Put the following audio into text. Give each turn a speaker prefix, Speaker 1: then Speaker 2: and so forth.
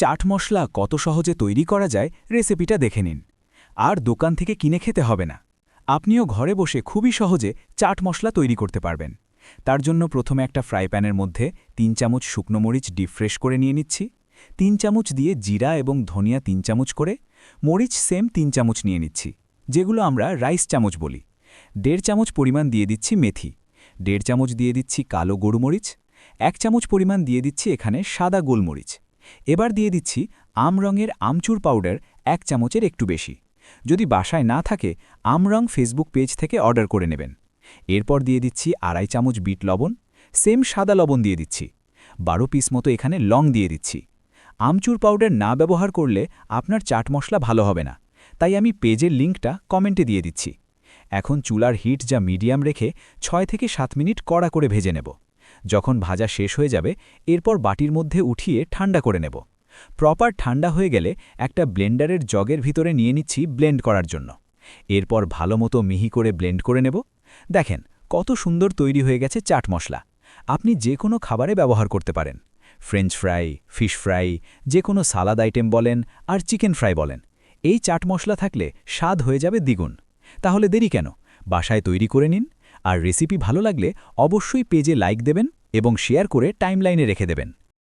Speaker 1: চাট মশলা কত সহজে তৈরি করা যায় রেসিপিটা দেখে নিন। আর দোকান থেকে কিনে খেতে হবে না। আপনিও ঘরে বসে খুবই সহজে চাট মশলা তৈরি করতে পারবেন। তার জন্য প্রথমে একটা ফ্রাই প্যানের মধ্যে ৩ চামচ শুকনো মরিচ ডিপ ফ্রেশ করে নিয়ে নিচ্ছি। ৩ চামচ দিয়ে জিরা এবং ধনিয়া ৩ চামচ করে, মরিচ সেম ৩ চামচ নিয়ে নিচ্ছি, যেগুলো আমরা রাইস চামচ বলি। ১.৫ চামচ পরিমাণ দিয়ে দিচ্ছি মেথি, ১.৫ চামচ দিয়ে দিচ্ছি কালো গোলমরিচ, ১ চামচ পরিমাণ দিয়ে দিচ্ছি এখানে সাদা গোলমরিচ। এবার দিয়ে দিচ্ছি আমরঙের আমচুর পাউডার ১ চামচের একটু বেশি। যদি বাসায় না থাকে আমরং ফেসবুক পেজ থেকে অর্ডার করে নেবেন। এরপর দিয়ে দিচ্ছি ২.৫ চামচ বিট লবণ, সেম সাদা লবণ দিয়ে দিচ্ছি। ১২ পিস মতো এখানে লং দিয়ে দিচ্ছি। আমচুর পাউডার না ব্যবহার করলে আপনার চাট মশলা ভালো হবে না, তাই আমি পেজের লিঙ্কটা কমেন্টে দিয়ে দিচ্ছি। এখন চুলার হিট যা মিডিয়াম রেখে ৬ থেকে ৭ মিনিট কড়া করে ভেজে নেব। যখন ভাজা শেষ হয়ে যাবে এরপর বাটির মধ্যে উঠিয়ে ঠান্ডা করে নেব। প্রপার ঠান্ডা হয়ে গেলে একটা ব্লেন্ডারের জগের ভিতরে নিয়ে নিচ্ছি ব্লেন্ড করার জন্য। এরপর ভালোমতো মিহি করে ব্লেন্ড করে নেব। দেখেন কত সুন্দর তৈরি হয়ে গেছে চাট মশলা। আপনি যে কোনো খাবারে ব্যবহার করতে পারেন। ফ্রেঞ্চ ফ্রাই, ফিশ ফ্রাই, যে কোনো সালাদ আইটেম বলেন আর চিকেন ফ্রাই বলেন, এই চাট মশলা থাকলে স্বাদ হয়ে যাবে দ্বিগুণ। তাহলে দেরি কেন, বাসায় তৈরি করে নিন। আর রেসিপি ভালো লাগলে অবশ্যই পেজে লাইক দেবেন এবং শেয়ার করে টাইমলাইনে রেখে দেবেন।